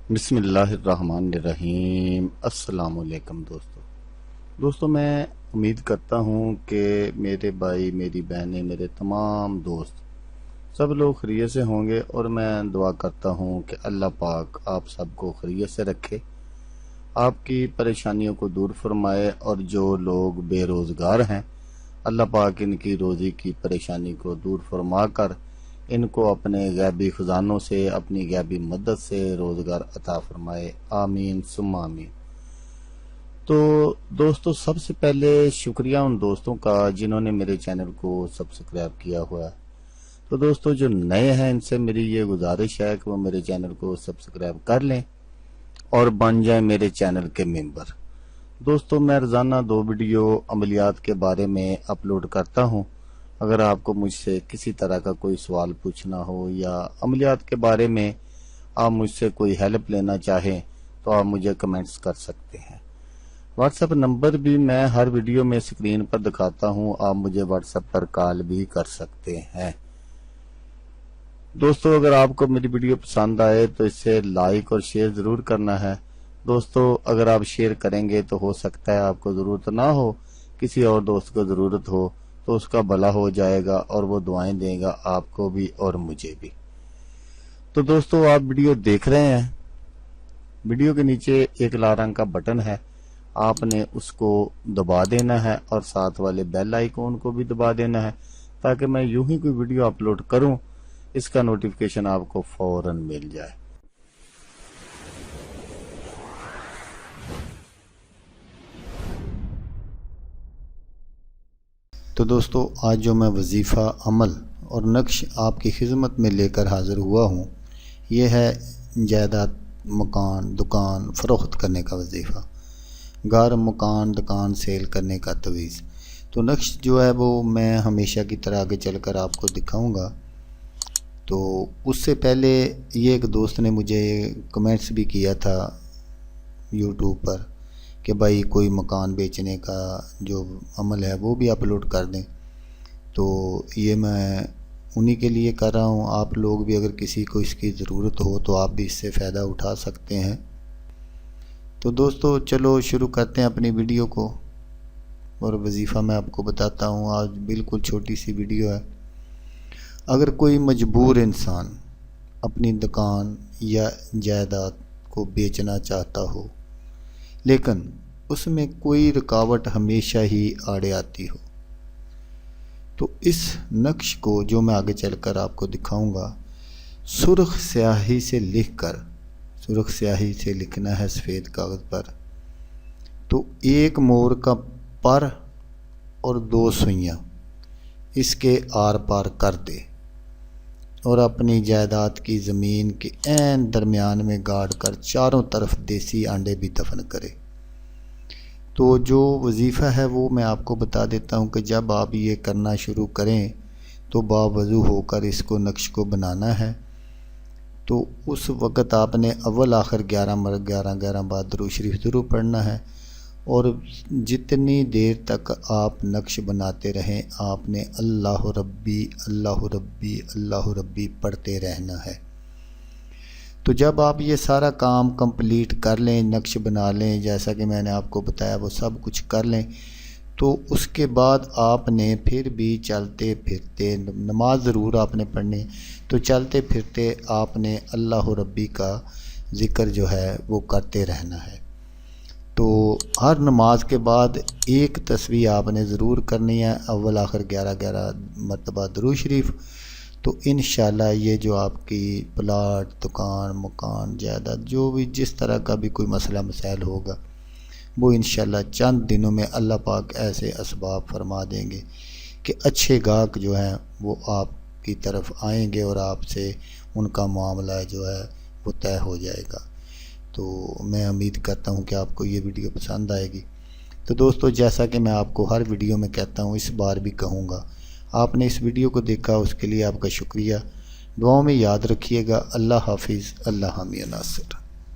بسم اللہ الرحمن الرحیم۔ السلام علیکم دوستو میں امید کرتا ہوں کہ میرے بھائی، میری بہنیں، میرے تمام دوست سب لوگ خیریت سے ہوں گے، اور میں دعا کرتا ہوں کہ اللہ پاک آپ سب کو خیریت سے رکھے، آپ کی پریشانیوں کو دور فرمائے، اور جو لوگ بے روزگار ہیں اللہ پاک ان کی روزی کی پریشانی کو دور فرما کر ان کو اپنے غیبی خزانوں سے، اپنی غیبی مدد سے روزگار عطا فرمائے، آمین ثم آمین۔ تو دوستو، سب سے پہلے شکریہ ان دوستوں کا جنہوں نے میرے چینل کو سبسکرائب کیا ہوا ہے۔ تو دوستو جو نئے ہیں ان سے میری یہ گزارش ہے کہ وہ میرے چینل کو سبسکرائب کر لیں اور بن جائیں میرے چینل کے ممبر۔ دوستو میں روزانہ 2 ویڈیو عملیات کے بارے میں اپلوڈ کرتا ہوں۔ اگر آپ کو مجھ سے کسی طرح کا کوئی سوال پوچھنا ہو یا عملیات کے بارے میں آپ مجھ سے کوئی ہیلپ لینا چاہیں تو آپ مجھے کمنٹس کر سکتے ہیں۔ واٹس ایپ نمبر بھی میں ہر ویڈیو میں اسکرین پر دکھاتا ہوں، آپ مجھے واٹس ایپ پر کال بھی کر سکتے ہیں۔ دوستو اگر آپ کو میری ویڈیو پسند آئے تو اسے لائک اور شیئر ضرور کرنا ہے۔ دوستو اگر آپ شیئر کریں گے تو ہو سکتا ہے آپ کو ضرورت نہ ہو، کسی اور دوست کو ضرورت ہو، تو اس کا بھلا ہو جائے گا اور وہ دعائیں دے گا آپ کو بھی اور مجھے بھی۔ تو دوستو آپ ویڈیو دیکھ رہے ہیں، ویڈیو کے نیچے ایک لال رنگ کا بٹن ہے، آپ نے اس کو دبا دینا ہے اور ساتھ والے بیل آئیکن کو بھی دبا دینا ہے، تاکہ میں یوں ہی کوئی ویڈیو اپلوڈ کروں اس کا نوٹیفیکیشن آپ کو فوراً مل جائے۔ تو دوستو آج جو میں وظیفہ، عمل اور نقش آپ کی خدمت میں لے کر حاضر ہوا ہوں، یہ ہے جائیداد، مکان، دکان فروخت کرنے کا وظیفہ، گھر، مکان، دکان سیل کرنے کا تویز۔ تو نقش جو ہے وہ میں ہمیشہ کی طرح آگے چل کر آپ کو دکھاؤں گا۔ تو اس سے پہلے یہ ایک دوست نے مجھے کمنٹس بھی کیا تھا یوٹیوب پر کہ بھائی کوئی مکان بیچنے کا جو عمل ہے وہ بھی اپلوڈ کر دیں، تو یہ میں انہی کے لیے کر رہا ہوں۔ آپ لوگ بھی اگر کسی کو اس کی ضرورت ہو تو آپ بھی اس سے فائدہ اٹھا سکتے ہیں۔ تو دوستو چلو شروع کرتے ہیں اپنی ویڈیو کو، اور وظیفہ میں آپ کو بتاتا ہوں۔ آج بالکل چھوٹی سی ویڈیو ہے۔ اگر کوئی مجبور انسان اپنی دکان یا جائیداد کو بیچنا چاہتا ہو، لیکن اس میں کوئی رکاوٹ ہمیشہ ہی آڑے آتی ہو، تو اس نقش کو جو میں آگے چل کر آپ کو دکھاؤں گا، سرخ سیاہی سے لکھنا ہے سفید کاغذ پر۔ تو ایک مور کا پر اور 2 سوئیاں اس کے آر پار کر دے، اور اپنی جائیداد کی زمین کے عین درمیان میں گاڑ کر چاروں طرف دیسی آنڈے بھی دفن کرے۔ تو جو وظیفہ ہے وہ میں آپ کو بتا دیتا ہوں کہ جب آپ یہ کرنا شروع کریں تو باوضو ہو کر اس کو نقش کو بنانا ہے۔ تو اس وقت آپ نے اول آخر 11 بار درود شریف ضرور پڑھنا ہے، اور جتنی دیر تک آپ نقش بناتے رہیں آپ نے اللہ ربی اللہ ربی اللہ ربی پڑھتے رہنا ہے۔ تو جب آپ یہ سارا کام کمپلیٹ کر لیں، نقش بنا لیں، جیسا کہ میں نے آپ کو بتایا وہ سب کچھ کر لیں، تو اس کے بعد آپ نے پھر بھی چلتے پھرتے، نماز ضرور آپ نے پڑھنی، تو چلتے پھرتے آپ نے اللہ ربی کا ذکر جو ہے وہ کرتے رہنا ہے۔ تو ہر نماز کے بعد ایک تسبیح آپ نے ضرور کرنی ہے، اول آخر 11 مرتبہ درود شریف۔ تو انشاءاللہ یہ جو آپ کی پلاٹ، دکان، مکان، جائیداد، جو بھی جس طرح کا بھی کوئی مسئلہ مسائل ہوگا، وہ انشاءاللہ چند دنوں میں اللہ پاک ایسے اسباب فرما دیں گے کہ اچھے گاہک جو ہیں وہ آپ کی طرف آئیں گے، اور آپ سے ان کا معاملہ جو ہے وہ طے ہو جائے گا۔ تو میں امید کرتا ہوں کہ آپ کو یہ ویڈیو پسند آئے گی۔ تو دوستو جیسا کہ میں آپ کو ہر ویڈیو میں کہتا ہوں، اس بار بھی کہوں گا، آپ نے اس ویڈیو کو دیکھا اس کے لیے آپ کا شکریہ۔ دعاؤں میں یاد رکھیے گا۔ اللہ حافظ، اللہ حامی و ناصر۔